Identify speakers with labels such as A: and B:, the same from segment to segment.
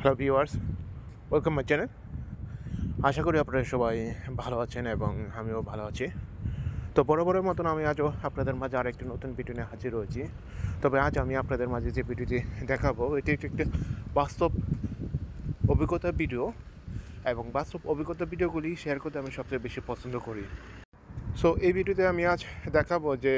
A: Hello viewers, welcome my channel. আশা করি আপনারা সবাই ভালো আছেন এবং আমিও ভালো আছি। তো বরাবরের মতন আমি আজও আপনাদের মাঝে আরেকটি নতুন ভিডিও নিয়ে হাজির হয়েছি। তবে আজ আমি আপনাদের মাঝে যে ভিডিওটি দেখাবো এটি একটি বাস্তব অভিজ্ঞতা ভিডিও, এবং বাস্তব অভিজ্ঞতা ভিডিওগুলি শেয়ার করতে আমি সবচেয়ে বেশি পছন্দ করি। সো এই ভিডিওতে আমি আজ দেখাবো যে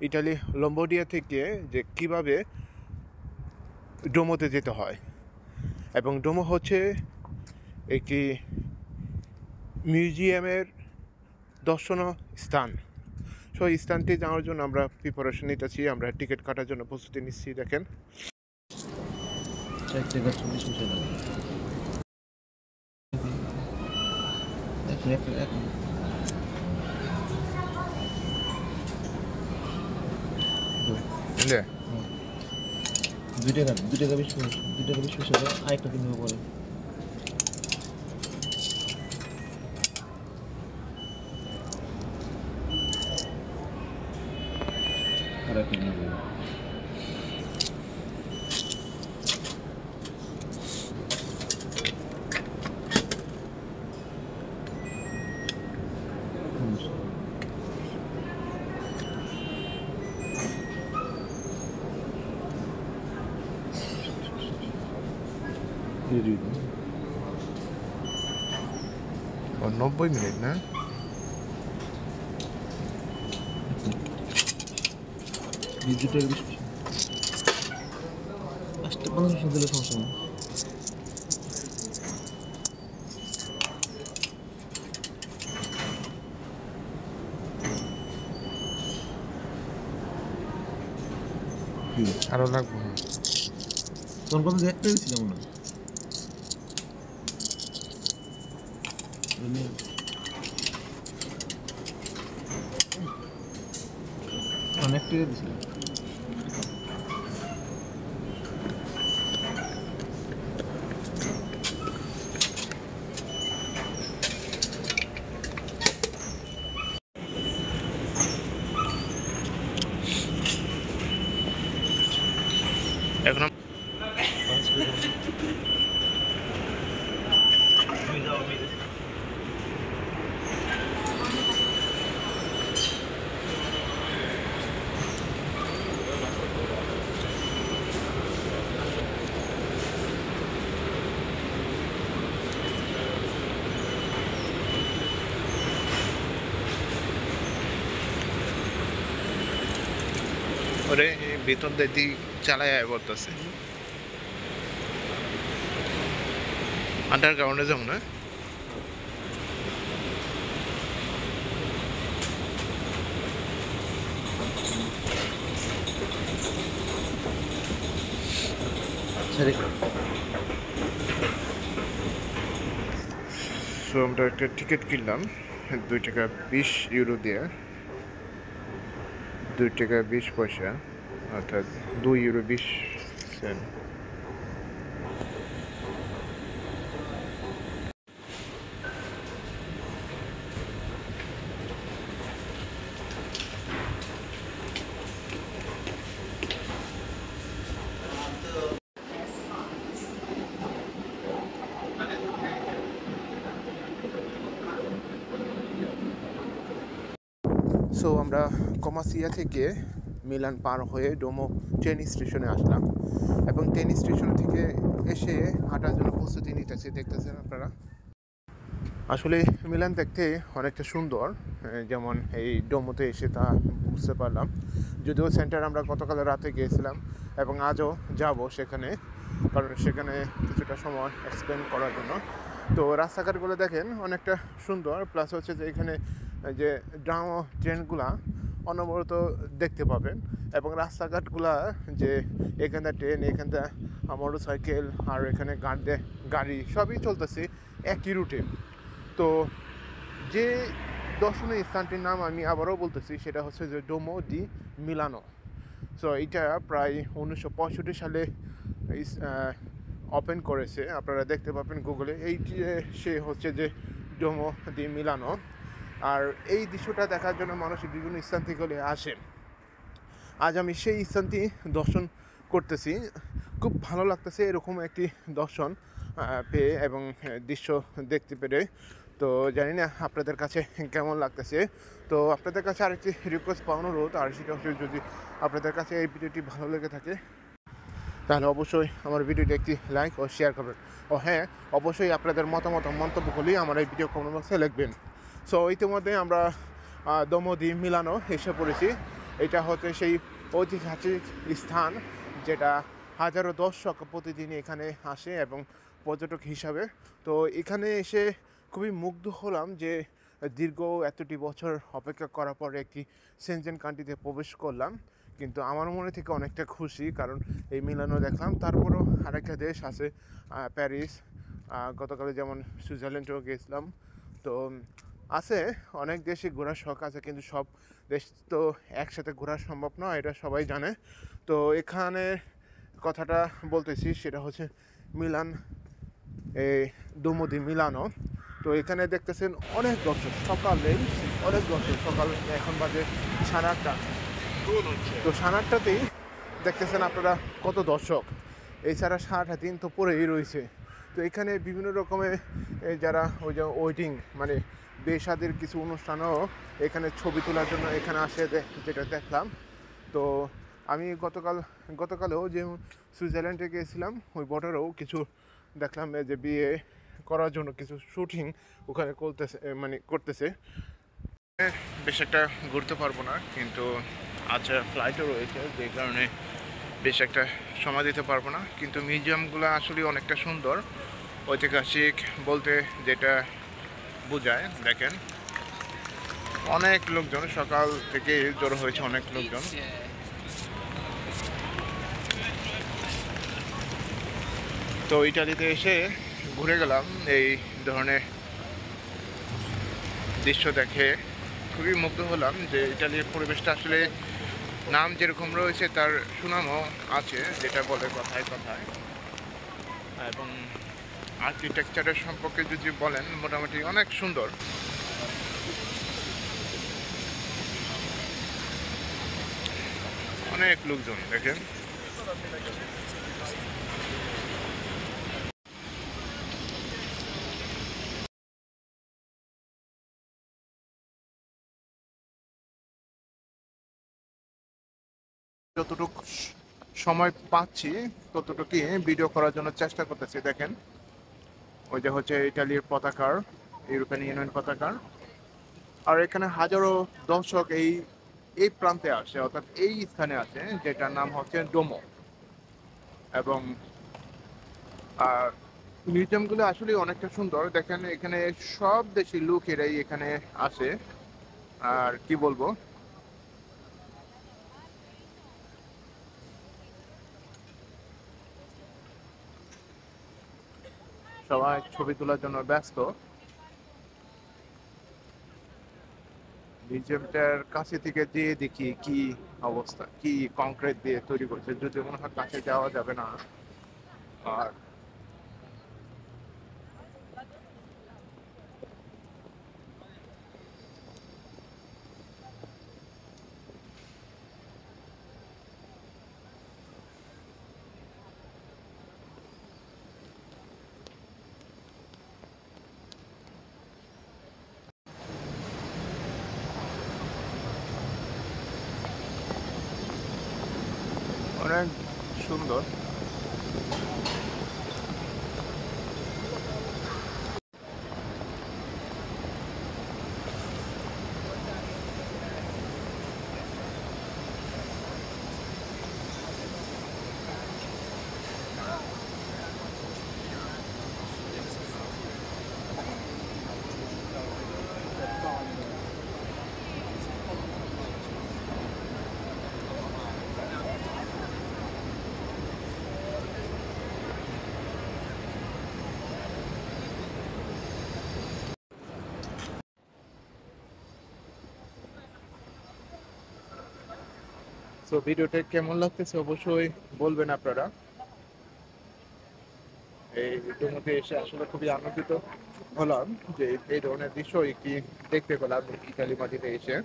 A: ইটালি লম্বোডিয়া থেকে যে কীভাবে ডোমোতে যেতে হয়, এবং ডোমো হচ্ছে একটি মিউজিয়ামের দর্শনীয় স্থান। সো এই স্থানটি যাওয়ার জন্য আমরা প্রিপারেশন নিতেছি, আমরা টিকিট কাটার জন্য প্রস্তুতি নিচ্ছি। দেখেন,
B: 4 টাকা 40 পয়সা লাগে।
A: বুঝলে?
B: 2 টাকা 2 টাকা 20 পয়সা 2 টাকা 20 পয়সা দাও, আরেকটা কিনবো পরে। আরেকটা কিনবো।
A: ও 90 মিনিট না?
B: 2 টাকা 20 পয়সা। 50 পয়সা দিলে সমস্যা নেই।
A: আরও লাগবো না?
B: তোর কথা একটা দিয়েছিলাম না, অনেক টাকা দিয়েছিলাম।
A: এখন ওরে বেতন দিতে চালায় বলতেছে আন্ডারগ্রাউন্ডে যাবো না? সো আমরা একটা টিকিট কিনলাম 2 টাকা 20 ইউরো দিয়ে, 2 টাকা 20 পয়সা, অর্থাৎ 2 ইউরো 20 সেন্ট। সো আমরা কমাসিয়া থেকে মিলান পার হয়ে ডোমো ট্রেন স্টেশনে আসলাম, এবং ট্রেন স্টেশন থেকে এসে হাঁটার জন্য প্রস্তুতি নিতেছি। দেখতেছেন আপনারা, আসলে মিলান দেখতে অনেকটা সুন্দর, যেমন এই ডোমোতে এসে তা বুঝতে পারলাম। যদিও সেন্টার আমরা গতকাল রাতে গিয়েছিলাম এবং আজও যাব সেখানে, কারণ সেখানে কিছুটা সময় এক্সপ্লেন করার জন্য। তো রাস্তাঘাটগুলো দেখেন অনেকটা সুন্দর, প্লাস হচ্ছে যে এখানে যে ড্রামো ট্রেনগুলা অনবরত দেখতে পাবেন, এবং রাস্তাঘাটগুলা যে এখানটা ট্রেন, এখানটা মোটর সাইকেল, আর এখানে গাড়ি সবই চলতেছে একই রুটে। তো যে দর্শনীয় স্থানটির নাম আমি আবারও বলতেছি, সেটা হচ্ছে যে ডোমো ডি মিলানো। সো এটা প্রায় 1965 সালে ওপেন করেছে, আপনারা দেখতে পাবেন গুগলে। এইটি সে হচ্ছে যে ডোমো ডি মিলানো, আর এই দৃশ্যটা দেখার জন্য মানুষ বিভিন্ন স্থান থেকে আসে। আজ আমি সেই স্থানটি দর্শন করতেছি। খুব ভালো লাগতেছে এরকম একটি দর্শন পেয়ে এবং দৃশ্য দেখতে পেরে। তো জানি না আপনাদের কাছে কেমন লাগতেছে। তো আপনাদের কাছে আরেকটি রিকোয়েস্ট বা অনুরোধ, আর সেটা হচ্ছে যদি আপনাদের কাছে এই ভিডিওটি ভালো লেগে থাকে তাহলে অবশ্যই আমার ভিডিওটি একটি লাইক ও শেয়ার করবেন। ও হ্যাঁ, অবশ্যই আপনাদের মতামত ও মন্তব্যগুলি আমার এই ভিডিও কমেন্ট বক্সে লিখবেন। সো ইতিমধ্যে আমরা দমদি মিলানো এসে পড়েছি। এটা হচ্ছে সেই ঐতিহাসিক স্থান যেটা হাজারো দর্শক প্রতিদিন এখানে আসে এবং পর্যটক হিসাবে। তো এখানে এসে খুবই মুগ্ধ হলাম যে দীর্ঘ এতটি বছর অপেক্ষা করার পরে একটি সেনজেন কান্ট্রিতে প্রবেশ করলাম। কিন্তু আমার মনে থেকে অনেকটা খুশি, কারণ এই মিলানো দেখলাম। তারপরও আরেকটা দেশ আছে প্যারিস, গতকালে যেমন সুইজারল্যান্ডেও গেছিলাম। তো আছে অনেক দেশে ঘোরার শখ আছে, কিন্তু সব দেশ তো একসাথে ঘোরা সম্ভব নয়, এটা সবাই জানে। তো এখানে কথাটা বলতেছি সেটা হচ্ছে মিলান, এই দুমুদি মিলানো। তো এখানে দেখতেছেন অনেক দর্শক, সকালেই অনেক দর্শক। সকাল এখন বাজে 8:30। তো 8:30তেই দেখতেছেন আপনারা কত দর্শক। এছাড়া সারাটা দিন তো পড়েই রয়েছে। তো এখানে বিভিন্ন রকমের যারা ওই যে ওয়েটিং মানে বিয়ে শাদির কিছু অনুষ্ঠানও এখানে ছবি তোলার জন্য এখানে আসে, যেটা দেখলাম। তো আমি গতকালেও যে সুইজারল্যান্ডে গিয়েছিলাম, ওই বর্ডারেও কিছু দেখলাম যে বিয়ে করার জন্য কিছু শুটিং ওখানে করতেছে। বেশ একটা ঘুরতে পারবো না, কিন্তু আচ্ছা ফ্লাইটও রয়েছে, যে কারণে বেশ একটা সময় দিতে পারবো না। কিন্তু মিউজিয়ামগুলো আসলে অনেকটা সুন্দর, ঐতিহাসিক বলতে যেটা বোঝায়। দেখেন অনেক লোকজন সকাল থেকে জড়ো হয়েছে, অনেক লোকজন। তো ইটালিতে এসে ঘুরে গেলাম, এই ধরনের দৃশ্য দেখে খুবই মুগ্ধ হলাম যে ইটালির পরিবেশটা আসলে নাম যেরকম রয়েছে তার সুনামও আছে, যেটা বলে কথায় কথায়। এবং আর্কিটেকচারের সম্পর্কে যদি বলেন, মোটামুটি অনেক সুন্দর। অনেক লোকজন দেখেন। যতটুকু সময় পাচ্ছি ততটুকুই ভিডিও করার জন্য চেষ্টা করতেছি। দেখেন ওই যে হচ্ছে ইটালির পতাকার, ইউরোপিয়ান ইউনিয়ন পতাকার। আর এখানে হাজারো দর্শক এই এই প্রান্তে আসে, অর্থাৎ এই স্থানে আছে, যেটার নাম হচ্ছে ডোমো। এবং মিউজিয়ামগুলো আসলে অনেকটা সুন্দর। দেখেন এখানে সব দেশের লোকেরাই এখানে আসে। আর কি বলবো, সবাই ছবি তোলার জন্য ব্যস্ত। মিউজিয়ামটার কাছে থেকে যেয়ে দেখি কি অবস্থা, কি কংক্রিট দিয়ে তৈরি করছে, যদি মনে হয় কাছে যাওয়া যাবে না। আর অনেক সুন্দর। তো ভিডিওটা কেমন লাগতেছে অবশ্যই বলবেন আপনারা। এই ভিডিওর মধ্যে এসে আসলে খুবই আনন্দিত হলাম যে এই ধরনের দৃশ্য একটি দেখতে পেলাম ইতালি মাটিতে এসে।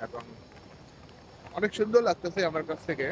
A: এবং অনেক সুন্দর লাগতেছে আমার কাছ থেকে।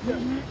C: Memory.